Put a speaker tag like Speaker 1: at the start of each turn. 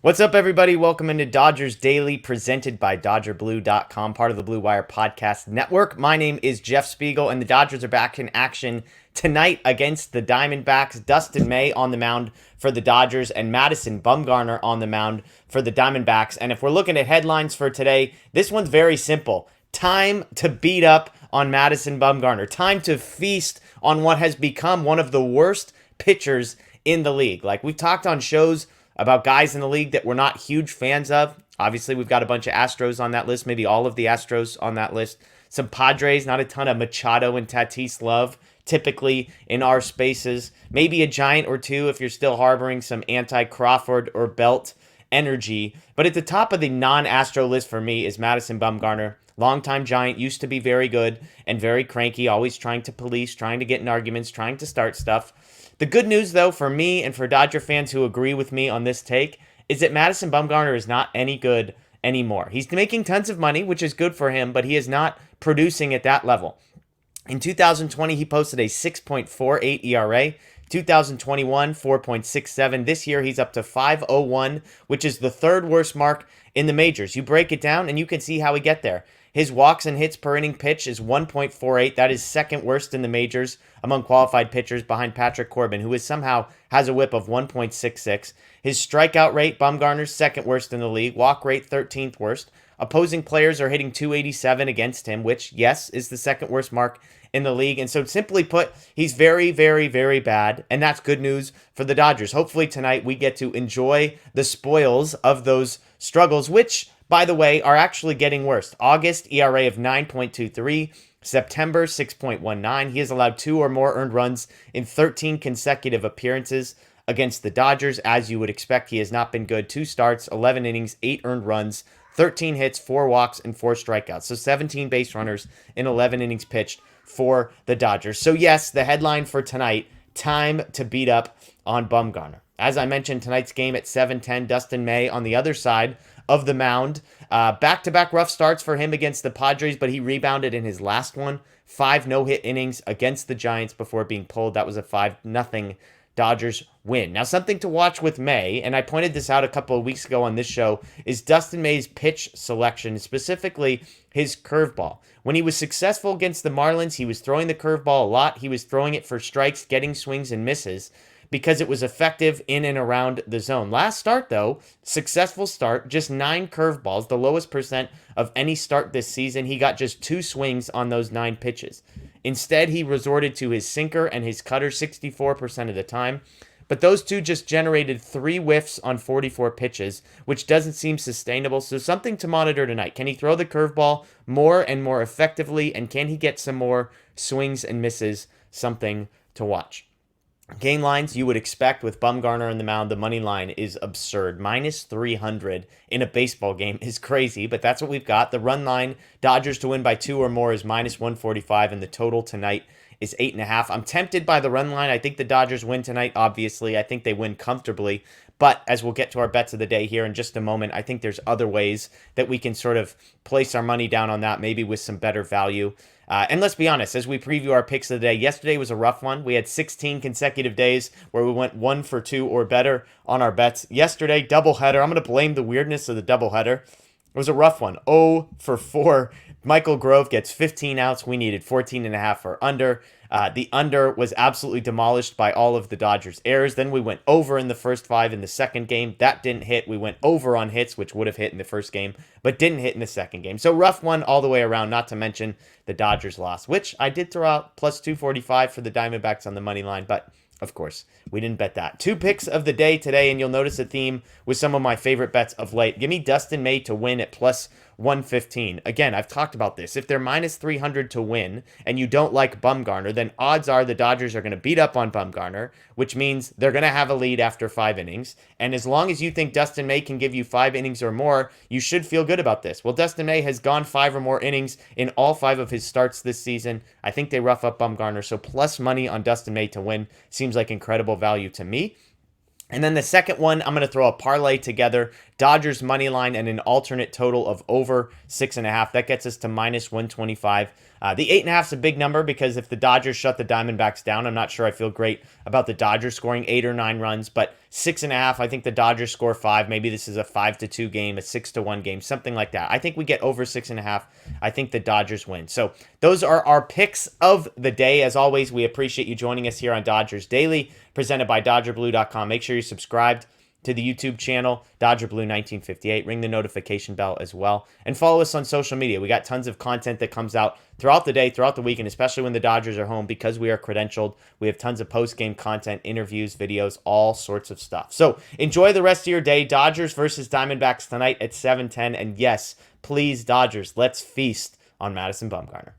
Speaker 1: What's up, everybody? Welcome into Dodgers Daily, presented by DodgerBlue.com, part of the Blue Wire Podcast Network. My name is Jeff Spiegel, and the Dodgers are back in action tonight against the Diamondbacks. Dustin May on the mound for the Dodgers, and Madison Bumgarner on the mound for the Diamondbacks. And if we're looking at headlines for today, this one's very simple. Time to beat up on Madison Bumgarner. Time to feast on what has become one of the worst pitchers in the league. Like, we've talked on shows about guys in the league that we're not huge fans of. Obviously, we've got a bunch of Astros on that list, maybe all of the Astros on that list. Some Padres, not a ton of Machado and Tatis love, typically in our spaces. Maybe a Giant or two if you're still harboring some anti-Crawford or Belt energy. But at the top of the non-Astro list for me is Madison Bumgarner. Longtime Giant, used to be very good and very cranky, always trying to police, trying to get in arguments, trying to start stuff. The good news, though, for me and for Dodger fans who agree with me on this take, is that Madison Bumgarner is not any good anymore. He's making tons of money, which is good for him, but he is not producing at that level. In 2020, he posted a 6.48 ERA. 2021, 4.67. This year, he's up to 5.01, which is the third worst mark in the majors. You break it down, and you can see how we get there. His walks and hits per inning pitch is 1.48. That is second worst in the majors among qualified pitchers behind Patrick Corbin, who somehow has a whip of 1.66. His strikeout rate, Bumgarner's second worst in the league. Walk rate, 13th worst. Opposing players are hitting 287 against him, which, yes, is the second worst mark in the league. And so simply put, he's very, very, very bad. And that's good news for the Dodgers. Hopefully tonight we get to enjoy the spoils of those struggles, which, by the way, are actually getting worse. August, ERA of 9.23. September, 6.19. He has allowed 2 or more earned runs in 13 consecutive appearances against the Dodgers. As you would expect, he has not been good. 2 starts, 11 innings, 8 earned runs, 13 hits, 4 walks, and 4 strikeouts. So 17 base runners in 11 innings pitched for the Dodgers. So yes, the headline for tonight, time to beat up on Bumgarner. As I mentioned, tonight's game at 7:10, Dustin May on the other side of the mound. Back-to-back rough starts for him against the Padres, but he rebounded in his last one. 5 no-hit innings against the Giants before being pulled. That was a 5-0 Dodgers win. Now, something to watch with May, and I pointed this out a couple of weeks ago on this show, is Dustin May's pitch selection, specifically his curveball. When he was successful against the Marlins, he was throwing the curveball a lot. He was throwing it for strikes, getting swings and misses, because it was effective in and around the zone. Last start, though, successful start, just 9 curveballs, the lowest percent of any start this season. He got just 2 swings on those 9 pitches. Instead, he resorted to his sinker and his cutter 64% of the time. But those two just generated 3 whiffs on 44 pitches, which doesn't seem sustainable. So something to monitor tonight. Can he throw the curveball more and more effectively? And can he get some more swings and misses? Something to watch. Game lines you would expect with Bumgarner on the mound. The money line is absurd. Minus 300 in a baseball game is crazy, but that's what we've got. The run line, Dodgers to win by 2 or more, is minus 145, and the total tonight is 8.5. I'm tempted by the run line. I think the Dodgers win tonight, obviously. I think they win comfortably. But as we'll get to our bets of the day here in just a moment, I think there's other ways that we can sort of place our money down on that, maybe with some better value. And let's be honest, as we preview our picks of the day, yesterday was a rough one. We had 16 consecutive days where we went 1 for 2 or better on our bets. Yesterday, doubleheader. I'm going to blame the weirdness of the doubleheader. It was a rough one. 0 for 4. Michael Grove gets 15 outs. We needed 14.5 for under. The under was absolutely demolished by all of the Dodgers' errors. Then we went over in the first 5 in the second game. That didn't hit. We went over on hits, which would have hit in the first game, but didn't hit in the second game. So rough one all the way around, not to mention the Dodgers loss, which I did throw out plus 245 for the Diamondbacks on the money line, but of course, we didn't bet that. 2 picks of the day today, and you'll notice a theme with some of my favorite bets of late. Give me Dustin May to win at plus 115. Again, I've talked about this. If they're minus 300 to win and you don't like Bumgarner, then odds are the Dodgers are going to beat up on Bumgarner, which means they're going to have a lead after 5 innings. And as long as you think Dustin May can give you 5 innings or more, you should feel good about this. Well, Dustin May has gone 5 or more innings in all 5 of his starts this season. I think they rough up Bumgarner, so plus money on Dustin May to win seems like incredible value to me. And then the second one, I'm going to throw a parlay together. Dodgers money line and an alternate total of over 6.5. That gets us to minus 125 The 8.5 is a big number because if the Dodgers shut the Diamondbacks down, I'm not sure I feel great about the Dodgers scoring 8 or 9 runs, but 6.5, I think the Dodgers score 5. Maybe this is a 5-2 game, a 6-1 game, something like that. I think we get over 6.5. I think the Dodgers win. So those are our picks of the day. As always, we appreciate you joining us here on Dodgers Daily, presented by DodgerBlue.com. Make sure you're subscribed to the YouTube channel, Dodger Blue 1958. Ring the notification bell as well. And follow us on social media. We got tons of content that comes out throughout the day, throughout the weekend, especially when the Dodgers are home because we are credentialed. We have tons of post-game content, interviews, videos, all sorts of stuff. So enjoy the rest of your day. Dodgers versus Diamondbacks tonight at 7:10. And yes, please, Dodgers, let's feast on Madison Bumgarner.